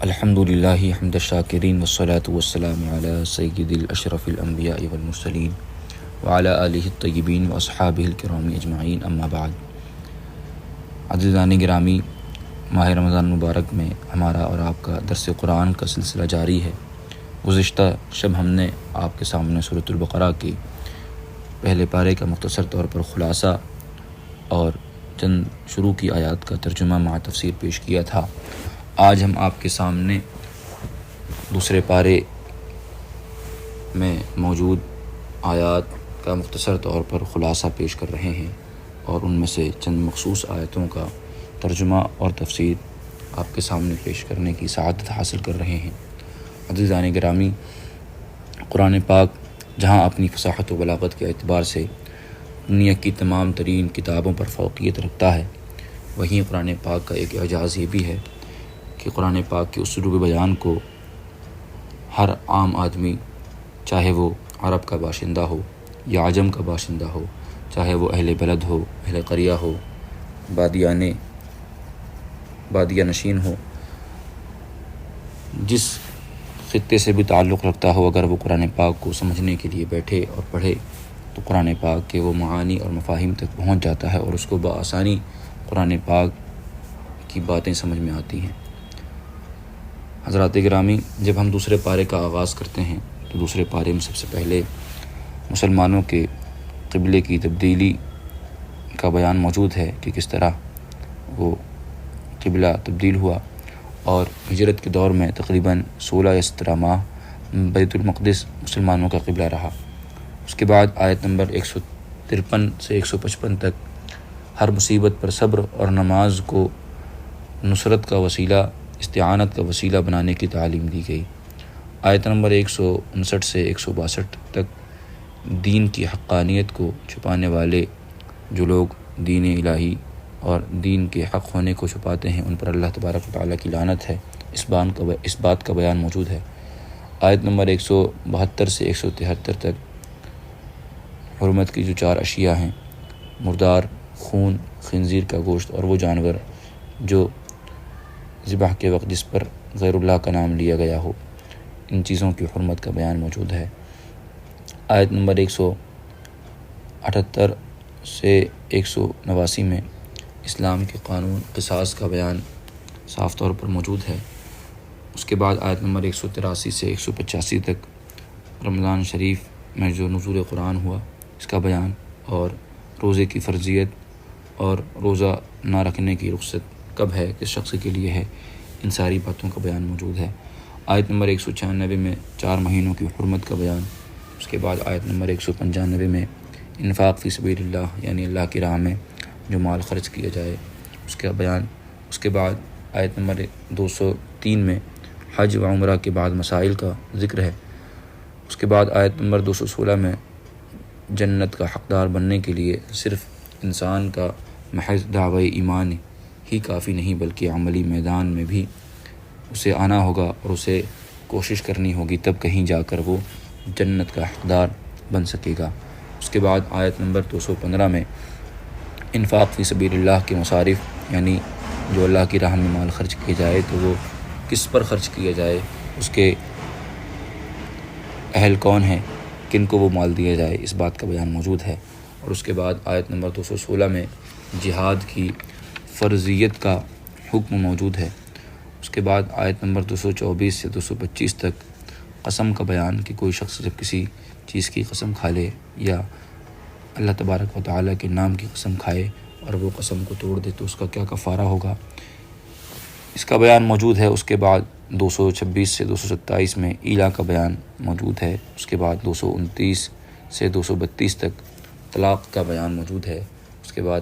الحمد للہ حمد الشاکرین والصلاة والسلام علی سید الاشرف الانبیاء والمرسلین وعلی آلہ الطیبین واصحابہ الکرام اجمعین، اما بعد۔ عزیزان گرامی، ماہ رمضان مبارک میں ہمارا اور آپ کا درس قرآن کا سلسلہ جاری ہے۔ گزشتہ شب ہم نے آپ کے سامنے سورۃ البقرہ کے پہلے پارے کا مختصر طور پر خلاصہ اور چند شروع کی آیات کا ترجمہ مع تفسیر پیش کیا تھا۔ آج ہم آپ کے سامنے دوسرے پارے میں موجود آیات کا مختصر طور پر خلاصہ پیش کر رہے ہیں اور ان میں سے چند مخصوص آیتوں کا ترجمہ اور تفسیر آپ کے سامنے پیش کرنے کی سعادت حاصل کر رہے ہیں۔ عزیزان گرامی، قرآن پاک جہاں اپنی فصاحت و بلاغت کے اعتبار سے دنیا کی تمام ترین کتابوں پر فوقیت رکھتا ہے، وہیں قرآن پاک کا ایک اعجاز یہ بھی ہے کہ قرآن پاک کے اسلوب بیان کو ہر عام آدمی، چاہے وہ عرب کا باشندہ ہو یا عجم کا باشندہ ہو، چاہے وہ اہل بلد ہو، اہل قریہ ہو، بادیہ نشین ہو، جس خطے سے بھی تعلق رکھتا ہو، اگر وہ قرآن پاک کو سمجھنے کے لیے بیٹھے اور پڑھے تو قرآن پاک کے وہ معانی اور مفاہیم تک پہنچ جاتا ہے اور اس کو بآسانی قرآن پاک کی باتیں سمجھ میں آتی ہیں۔ حضرات گرامی، جب ہم دوسرے پارے کا آغاز کرتے ہیں تو دوسرے پارے میں سب سے پہلے مسلمانوں کے قبلے کی تبدیلی کا بیان موجود ہے کہ کس طرح وہ قبلہ تبدیل ہوا، اور ہجرت کے دور میں تقریباً 16 یا 17 ماہ بیت المقدس مسلمانوں کا قبلہ رہا۔ اس کے بعد آیت نمبر 153 سے 155 تک ہر مصیبت پر صبر اور نماز کو نصرت کا وسیلہ، استعانت کا وسیلہ بنانے کی تعلیم دی گئی۔ آیت نمبر 159 سے 162 تک دین کی حقانیت کو چھپانے والے جو لوگ دین الہی اور دین کے حق ہونے کو چھپاتے ہیں ان پر اللہ تبارک و تعالیٰ کی لعنت ہے، اس بات کا بیان موجود ہے۔ آیت نمبر 172 سے 173 تک حرمت کی جو 4 اشیاء ہیں، مردار، خون، خنزیر کا گوشت اور وہ جانور جو ذبح کے وقت جس پر غیر اللہ کا نام لیا گیا ہو، ان چیزوں کی حرمت کا بیان موجود ہے۔ آیت نمبر 178 سے 189 میں اسلام کے قانون قصاص کا بیان صاف طور پر موجود ہے۔ اس کے بعد آیت نمبر 183 سے 185 تک رمضان شریف میں جو نزول قرآن ہوا اس کا بیان اور روزے کی فرضیت اور روزہ نہ رکھنے کی رخصت کب ہے، کس شخص کے لیے ہے، ان ساری باتوں کا بیان موجود ہے۔ آیت نمبر 196 میں 4 مہینوں کی حرمت کا بیان۔ اس کے بعد آیت نمبر 195 میں انفاق فی سبیل اللہ، یعنی اللہ کی راہ میں جو مال خرچ کیا جائے، اس کا بیان۔ اس کے بعد آیت نمبر 203 میں حج و عمرہ کے بعد مسائل کا ذکر ہے۔ اس کے بعد آیت نمبر 216 میں جنت کا حقدار بننے کے لیے صرف انسان کا محض دعوی ایمان ہی کافی نہیں، بلکہ عملی میدان میں بھی اسے آنا ہوگا اور اسے کوشش کرنی ہوگی، تب کہیں جا کر وہ جنت کا حقدار بن سکے گا۔ اس کے بعد آیت نمبر 215 میں انفاق فی سبیل اللہ کے مصارف، یعنی جو اللہ کی راہ میں مال خرچ کیا جائے تو وہ کس پر خرچ کیا جائے، اس کے اہل کون ہیں، کن کو وہ مال دیا جائے، اس بات کا بیان موجود ہے۔ اور اس کے بعد آیت نمبر 216 میں جہاد کی فرضیت کا حکم موجود ہے۔ اس کے بعد آیت نمبر 224 سے 225 تک قسم کا بیان کہ کوئی شخص جب کسی چیز کی قسم کھا لے یا اللہ تبارک و تعالیٰ کے نام کی قسم کھائے اور وہ قسم کو توڑ دے تو اس کا کیا کفارہ ہوگا، اس کا بیان موجود ہے۔ اس کے بعد 226 سے 227 میں ایلا کا بیان موجود ہے۔ اس کے بعد 229 سے 232 تک طلاق کا بیان موجود ہے۔ اس کے بعد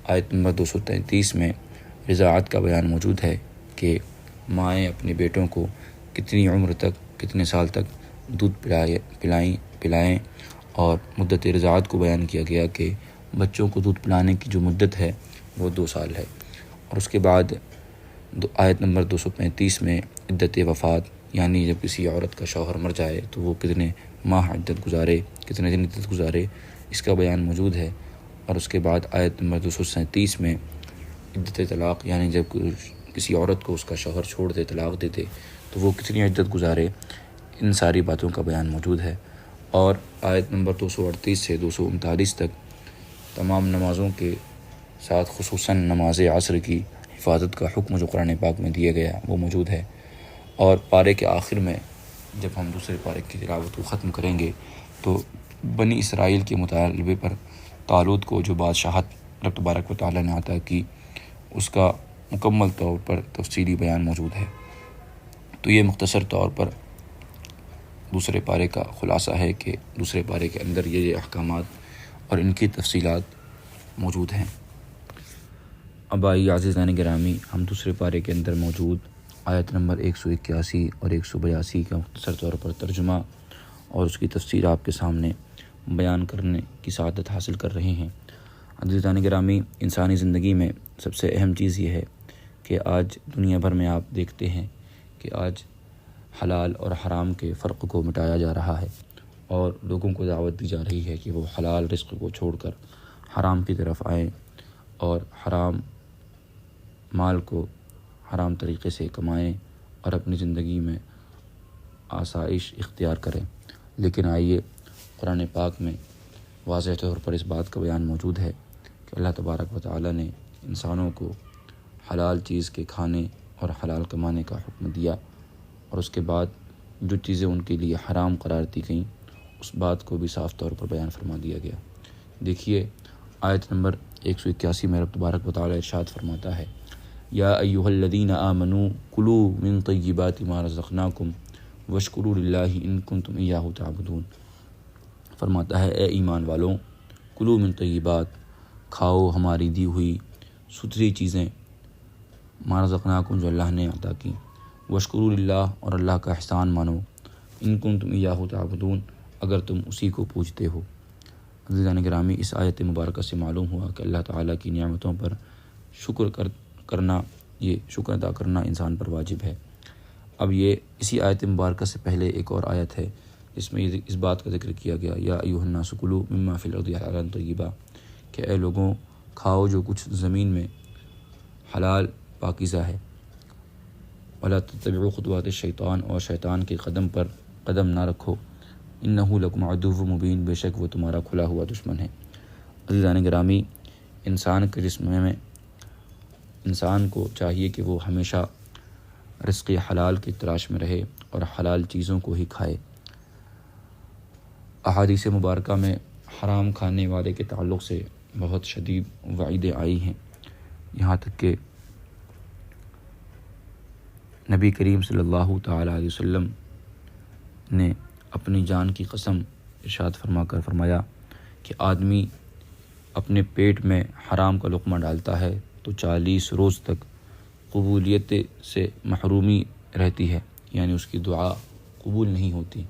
آیت نمبر 233 میں رضاعت کا بیان موجود ہے کہ مائیں اپنے بیٹوں کو کتنی عمر تک، کتنے سال تک دودھ پلائیں، اور مدت رضاعت کو بیان کیا گیا کہ بچوں کو دودھ پلانے کی جو مدت ہے وہ 2 سال ہے۔ اور اس کے بعد آیت نمبر 235 میں عدت وفات، یعنی جب کسی عورت کا شوہر مر جائے تو وہ کتنے ماہ عدت گزارے، کتنے دن عدت گزارے، اس کا بیان موجود ہے۔ اور اس کے بعد آیت نمبر 237 میں عدت طلاق، یعنی جب کسی عورت کو اس کا شوہر چھوڑ دے، طلاق دے دے، تو وہ کتنی عدت گزارے، ان ساری باتوں کا بیان موجود ہے۔ اور آیت نمبر 238 سے 239 تک تمام نمازوں کے ساتھ خصوصاً نماز عصر کی حفاظت کا حکم جو قرآن پاک میں دیا گیا وہ موجود ہے۔ اور پارے کے آخر میں جب ہم دوسرے پارے کی تلاوت کو ختم کریں گے تو بنی اسرائیل کے مطالبے پر طالوت کو جو بادشاہت رب تبارک و تعالیٰ نے عطا کی، اس کا مکمل طور پر تفصیلی بیان موجود ہے۔ تو یہ مختصر طور پر دوسرے پارے کا خلاصہ ہے کہ دوسرے پارے کے اندر یہ احکامات اور ان کی تفصیلات موجود ہیں۔ اب آئیے عزیزان گرامی، ہم دوسرے پارے کے اندر موجود آیت نمبر 181 اور 182 کا مختصر طور پر ترجمہ اور اس کی تفسیر آپ کے سامنے بیان کرنے کی سعادت حاصل کر رہے ہیں۔ عزیزان گرامی، انسانی زندگی میں سب سے اہم چیز یہ ہے کہ آج دنیا بھر میں آپ دیکھتے ہیں کہ آج حلال اور حرام کے فرق کو مٹایا جا رہا ہے، اور لوگوں کو دعوت دی جا رہی ہے کہ وہ حلال رزق کو چھوڑ کر حرام کی طرف آئیں اور حرام مال کو حرام طریقے سے کمائیں اور اپنی زندگی میں آسائش اختیار کریں۔ لیکن آئیے، قرآن پاک میں واضح طور پر اس بات کا بیان موجود ہے کہ اللہ تبارک و تعالیٰ نے انسانوں کو حلال چیز کے کھانے اور حلال کمانے کا حکم دیا، اور اس کے بعد جو چیزیں ان کے لیے حرام قرار دی گئیں اس بات کو بھی صاف طور پر بیان فرما دیا گیا۔ دیکھیے آیت نمبر 181 میں رب تبارک و تعالیٰ ارشاد فرماتا ہے، یا ایھا الذین آمنوا کلوا من طیبات ما رزقناکم واشکروا للہ ان کنتم ایاہ تعبدون۔ فرماتا ہے، اے ایمان والوں، کلوا من طیبات، کھاؤ ہماری دی ہوئی ستھری چیزیں، ما رزقناکم جو اللہ نے عطا کی، واشکروا للہ اور اللہ کا احسان مانو، ان کنتم ایاہ تعبدون اگر تم اسی کو پوجتے ہو۔ عزیزان گرامی، اس آیت مبارکہ سے معلوم ہوا کہ اللہ تعالیٰ کی نعمتوں پر شکر ادا کرنا انسان پر واجب ہے۔ اب یہ اسی آیت مبارکہ سے پہلے ایک اور آیت ہے جس میں اس بات کا ذکر کیا گیا، یا ایھا الناس کلوا مما فی الارض حلالا طیبا، کہ اے لوگوں کھاؤ جو کچھ زمین میں حلال پاکیزہ ہے، ولا تتبعوا خطوات الشیطان، اور شیطان کے قدم پر قدم نہ رکھو، انہ لکم عدو مبین، بے شک وہ تمہارا کھلا ہوا دشمن ہے۔ عزیزان گرامی، انسان کے جسم میں انسان کو چاہیے کہ وہ ہمیشہ رزق حلال کی تلاش میں رہے اور حلال چیزوں کو ہی کھائے۔ احادیث مبارکہ میں حرام کھانے والے کے تعلق سے بہت شدید وعیدیں آئی ہیں، یہاں تک کہ نبی کریم صلی اللہ تعالیٰ علیہ وسلم نے اپنی جان کی قسم ارشاد فرما کر فرمایا کہ آدمی اپنے پیٹ میں حرام کا لقمہ ڈالتا ہے تو 40 روز تک قبولیت سے محرومی رہتی ہے، یعنی اس کی دعا قبول نہیں ہوتی۔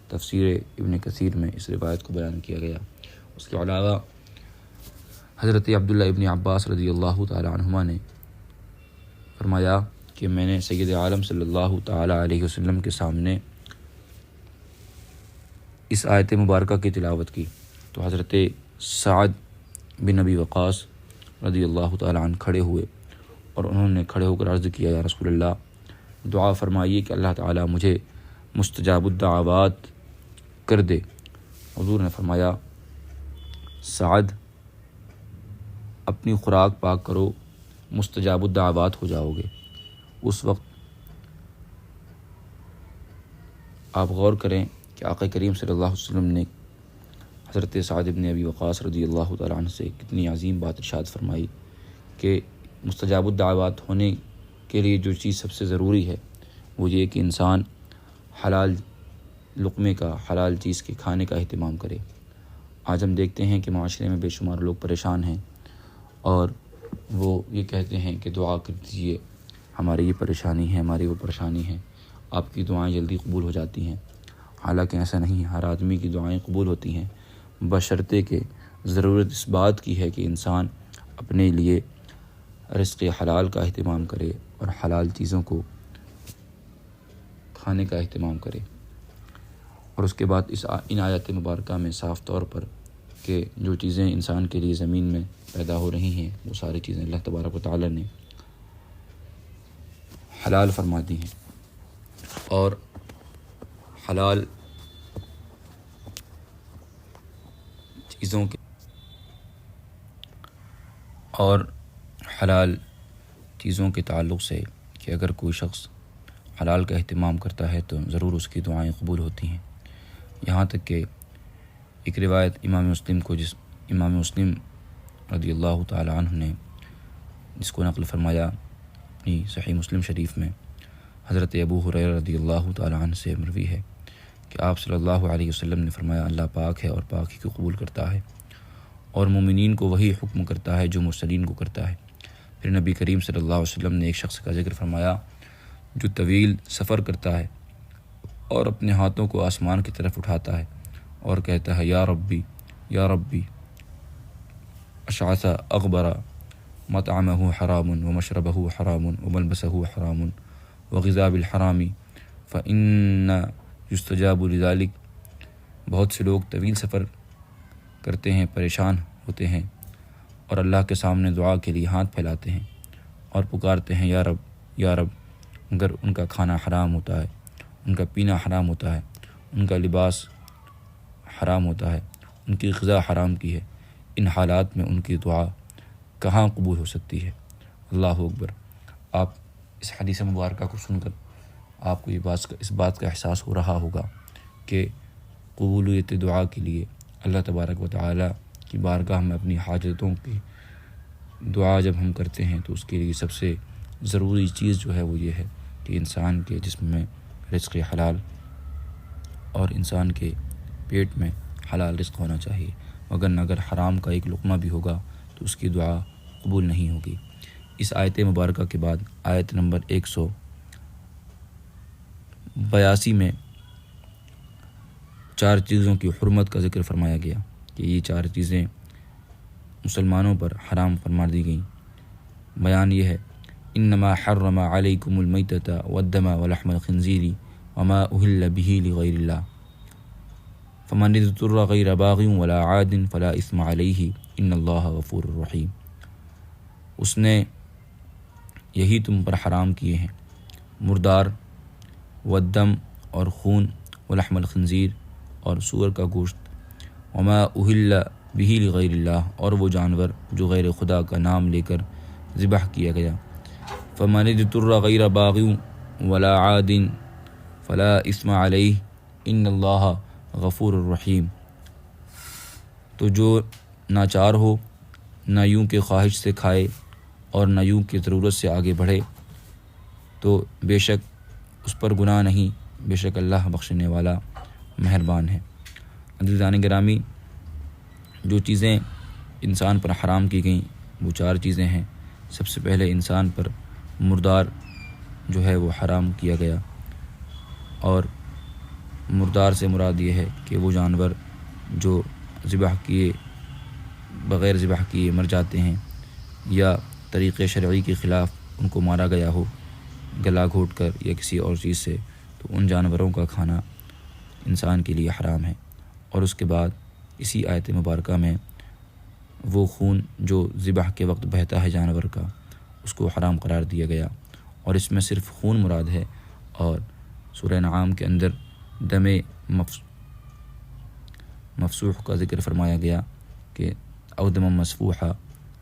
تفسیر ابن کثیر میں اس روایت کو بیان کیا گیا۔ اس کے علاوہ حضرت عبداللہ ابن عباس رضی اللہ تعالی عنہما نے فرمایا کہ میں نے سید عالم صلی اللہ تعالی علیہ وسلم کے سامنے اس آیت مبارکہ کی تلاوت کی تو حضرت سعد بن ابی وقاص رضی اللہ تعالی عنہ کھڑے ہوئے اور انہوں نے کھڑے ہو کر عرض کیا، یا رسول اللہ، دعا فرمائیے کہ اللہ تعالیٰ مجھے مستجاب الدعوات کر دے۔ حضور نے فرمایا، سعد، اپنی خوراک پاک کرو، مستجاب الدعوات ہو جاؤ گے۔ اس وقت آپ غور کریں کہ آقا کریم صلی اللہ علیہ وسلم نے حضرت سعد بن ابی وقاص رضی اللہ تعالیٰ عنہ سے کتنی عظیم بات ارشاد فرمائی کہ مستجاب الدعوات ہونے کے لیے جو چیز سب سے ضروری ہے وہ یہ کہ انسان حلال لقمے کا، حلال چیز کے کھانے کا اہتمام کرے۔ آج ہم دیکھتے ہیں کہ معاشرے میں بے شمار لوگ پریشان ہیں اور وہ یہ کہتے ہیں کہ دعا کر دیجیے، ہماری یہ پریشانی ہے، ہماری وہ پریشانی ہے، آپ کی دعائیں جلدی قبول ہو جاتی ہیں۔ حالانکہ ایسا نہیں ہے، ہر آدمی کی دعائیں قبول ہوتی ہیں، بشرطے کہ ضرورت اس بات کی ہے کہ انسان اپنے لیے رزق حلال کا اہتمام کرے اور حلال چیزوں کو کھانے کا اہتمام کرے۔ اور اس کے بعد ان آیات مبارکہ میں صاف طور پر کہ جو چیزیں انسان کے لیے زمین میں پیدا ہو رہی ہیں وہ ساری چیزیں اللہ تبارک و تعالیٰ نے حلال فرما دی ہیں، اور حلال چیزوں کے تعلق سے کہ اگر کوئی شخص حلال کا اہتمام کرتا ہے تو ضرور اس کی دعائیں قبول ہوتی ہیں۔ یہاں تک کہ ایک روایت امام مسلم رضی اللہ تعالی عنہ نے جس کو نقل فرمایا اپنی صحیح مسلم شریف میں، حضرت ابو ہریرہ رضی اللہ تعالی عنہ سے مروی ہے کہ آپ صلی اللہ علیہ وسلم نے فرمایا اللہ پاک ہے اور پاکی کو قبول کرتا ہے، اور مومنین کو وہی حکم کرتا ہے جو مرسلین کو کرتا ہے۔ پھر نبی کریم صلی اللہ علیہ وسلم نے ایک شخص کا ذکر فرمایا جو طویل سفر کرتا ہے اور اپنے ہاتھوں کو آسمان کی طرف اٹھاتا ہے اور کہتا ہے یا ربی یا ربی، اشعث اغبر، مطعمہ حرام ومشربہ حرام وملبسہ حرام وغذا بالحرام فإن یستجاب لذلک۔ بہت سے لوگ طویل سفر کرتے ہیں، پریشان ہوتے ہیں اور اللہ کے سامنے دعا کے لیے ہاتھ پھیلاتے ہیں اور پکارتے ہیں یا رب یا رب، مگر ان کا کھانا حرام ہوتا ہے، ان کا پینا حرام ہوتا ہے، ان کا لباس حرام ہوتا ہے، ان کی غذا حرام کی ہے۔ ان حالات میں ان کی دعا کہاں قبول ہو سکتی ہے؟ اللہ اکبر۔ آپ اس حدیث مبارکہ کو سن کر آپ کو اس بات کا احساس ہو رہا ہوگا کہ قبولیت دعا کے لیے اللہ تبارک و تعالی کی بارگاہ میں اپنی حاجتوں کی دعا جب ہم کرتے ہیں تو اس کے لیے سب سے ضروری چیز جو ہے وہ یہ ہے کہ انسان کے جسم میں رزق حلال اور انسان کے پیٹ میں حلال رزق ہونا چاہیے، مگر اگر حرام کا ایک لقمہ بھی ہوگا تو اس کی دعا قبول نہیں ہوگی۔ اس آیت مبارکہ کے بعد آیت نمبر 182 میں 4 چیزوں کی حرمت کا ذکر فرمایا گیا کہ یہ 4 چیزیں مسلمانوں پر حرام فرما دی گئیں۔ بیان یہ ہے انما حرم علیکم المیتۃ والدم ولحم الخنزیر وما اہل به لغیر اللہ فمن اضطر غیر باغ ولا عاد فلا اثم علیہ ان اللہ غفور رحیم۔ اس نے یہی تم پر حرام کیے ہیں، مردار، والدم اور خون، ولحم الخنزیر اور سور کا گوشت، وما اہل به لغیر اللہ اور وہ جانور جو غیر خدا کا نام لے کر ذبح کیا گیا، فمن اضطر غیر باغ ولا عاد فلا اثم علیہ ان اللہ غفور الرحیم۔ تو جو ناچار ہو، نہ یوں کہ خواہش سے کھائے اور نہ یوں کہ ضرورت سے آگے بڑھے، تو بے شک اس پر گناہ نہیں، بے شک اللہ بخشنے والا مہربان ہے۔ عزیزان گرامی، جو چیزیں انسان پر حرام کی گئیں وہ 4 چیزیں ہیں۔ سب سے پہلے انسان پر مردار جو ہے وہ حرام کیا گیا، اور مردار سے مراد یہ ہے کہ وہ جانور جو بغیر ذبح کیے مر جاتے ہیں یا طریقے شرعی کے خلاف ان کو مارا گیا ہو، گلا گھونٹ کر یا کسی اور چیز سے، تو ان جانوروں کا کھانا انسان کے لیے حرام ہے۔ اور اس کے بعد اسی آیت مبارکہ میں وہ خون جو ذبح کے وقت بہتا ہے جانور کا، اس کو حرام قرار دیا گیا، اور اس میں صرف خون مراد ہے۔ اور سورہ انعام کے اندر دم مفسوح کا ذکر فرمایا گیا کہ او دم مسفوحہ،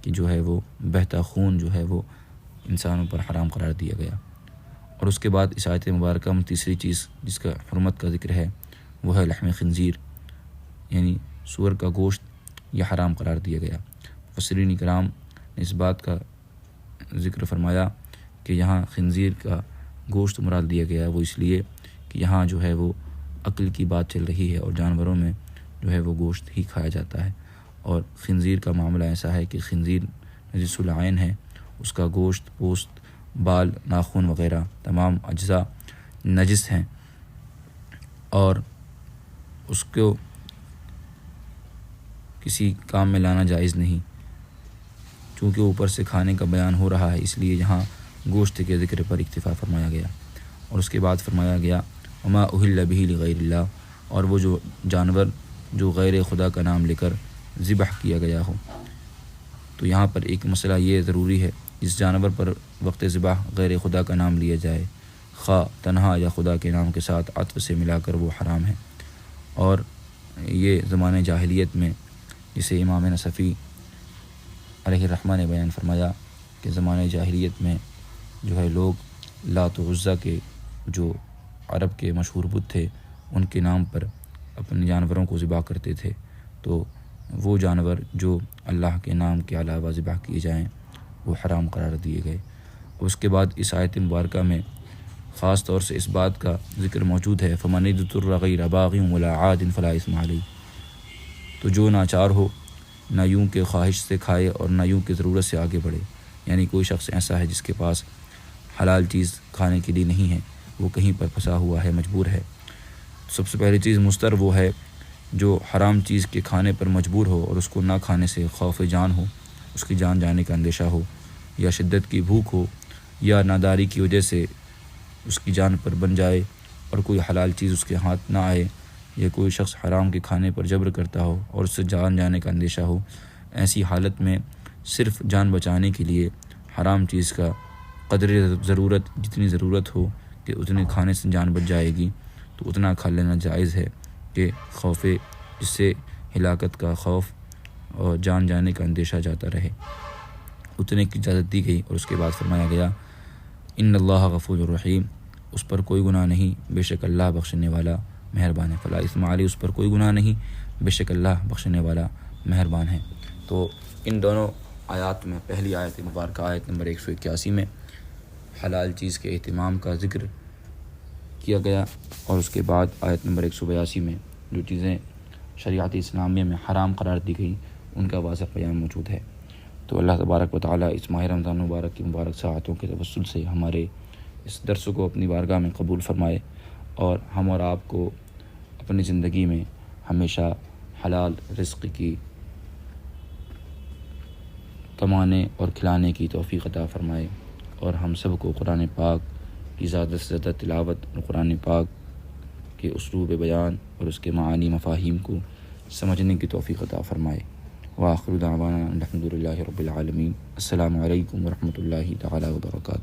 کہ جو ہے وہ بہتا خون جو ہے وہ انسانوں پر حرام قرار دیا گیا۔ اور اس کے بعد اس آیت مبارکہ میں تیسری چیز جس کا حرمت کا ذکر ہے وہ ہے لحم خنزیر، یعنی سور کا گوشت، یہ حرام قرار دیا گیا۔ مفسرین کرام نے اس بات کا ذکر فرمایا کہ یہاں خنزیر کا گوشت مراد دیا گیا، وہ اس لیے کہ یہاں جو ہے وہ عقل کی بات چل رہی ہے اور جانوروں میں جو ہے وہ گوشت ہی کھایا جاتا ہے، اور خنزیر کا معاملہ ایسا ہے کہ خنزیر نجس العین ہے، اس کا گوشت، پوست، بال، ناخن وغیرہ تمام اجزاء نجس ہیں، اور اس کو کسی کام میں لانا جائز نہیں۔ چونکہ اوپر سے کھانے کا بیان ہو رہا ہے اس لیے یہاں گوشت کے ذکر پر اکتفا فرمایا گیا۔ اور اس کے بعد فرمایا گیا وما اہل به لغیر اللہ، اور وہ جو جانور جو غیر خدا کا نام لے کر ذبح کیا گیا ہو۔ تو یہاں پر ایک مسئلہ یہ ضروری ہے جس جانور پر وقت ذبح غیر خدا کا نام لیا جائے، خواہ تنہا یا خدا کے نام کے ساتھ عطف سے ملا کر، وہ حرام ہے۔ اور یہ زمانۂ جاہلیت میں، جسے امام نصفی علیہ الرحمہ نے بیان فرمایا کہ زمانۂ جاہلیت میں جو ہے لوگ لات و عزیٰ کے جو عرب کے مشہور بت تھے ان کے نام پر اپنے جانوروں کو ذبح کرتے تھے، تو وہ جانور جو اللہ کے نام کے علاوہ ذبح کیے جائیں وہ حرام قرار دیے گئے۔ اس کے بعد اس آیت مبارکہ میں خاص طور سے اس بات کا ذکر موجود ہے، فَمَنِ اضْطُرَّ غَيْرَ بَاغٍ وَلَا عَادٍ فَلَا إِثْمَ عَلَيْهِ، تو جو ناچار ہو، نہ یوں کہ خواہش سے کھائے اور نہ یوں کہ ضرورت سے آگے بڑھے، یعنی کوئی شخص ایسا ہے جس کے پاس حلال چیز کھانے کے لیے نہیں ہے، وہ کہیں پر پھنسا ہوا ہے، مجبور ہے۔ سب سے پہلی چیز مضطر وہ ہے جو حرام چیز کے کھانے پر مجبور ہو اور اس کو نہ کھانے سے خوف جان ہو، اس کی جان جانے کا اندیشہ ہو، یا شدت کی بھوک ہو، یا ناداری کی وجہ سے اس کی جان پر بن جائے اور کوئی حلال چیز اس کے ہاتھ نہ آئے، یا کوئی شخص حرام کے کھانے پر جبر کرتا ہو اور اس سے جان جانے کا اندیشہ ہو۔ ایسی حالت میں صرف جان بچانے کے لیے حرام چیز کا قدر ضرورت، جتنی ضرورت ہو کہ اتنے کھانے سے جان بچ جائے گی، تو اتنا کھا لینا جائز ہے کہ خوف جس سے ہلاکت کا خوف اور جان جانے کا اندیشہ جاتا رہے، اتنے کی اجازت دی گئی۔ اور اس کے بعد فرمایا گیا ان اللہ غفور الرحیم، اس پر کوئی گناہ نہیں، بے شک اللہ بخشنے والا مہربان ہے۔ فلا اثم علیہ، اس پر کوئی گناہ نہیں، بے شک اللہ بخشنے والا مہربان ہے۔ تو ان دونوں آیات میں، پہلی آیت مبارکہ آیت نمبر 181 میں حلال چیز کے اہتمام کا ذکر کیا گیا، اور اس کے بعد آیت نمبر 182 میں جو چیزیں شریعت اسلامیہ میں حرام قرار دی گئی ان کا واضح بیان موجود ہے۔ تو اللہ تبارک و تعالیٰ اس ماہ رمضان مبارک کی مبارک ساعتوں کے توسل سے ہمارے اس درس کو اپنی بارگاہ میں قبول فرمائے، اور ہم اور آپ کو اپنی زندگی میں ہمیشہ حلال رزق کی کمانے اور کھلانے کی توفیق عطا فرمائے، اور ہم سب کو قرآن پاک کی زیادہ سے زیادہ تلاوت اور قرآن پاک کے اسلوب بیان اور اس کے معانی مفاہیم کو سمجھنے کی توفیق عطا فرمائے۔ وآخر دعوانا الحمد للہ رب العالمین۔ السلام علیکم ورحمۃ اللہ تعالیٰ وبرکاتہ۔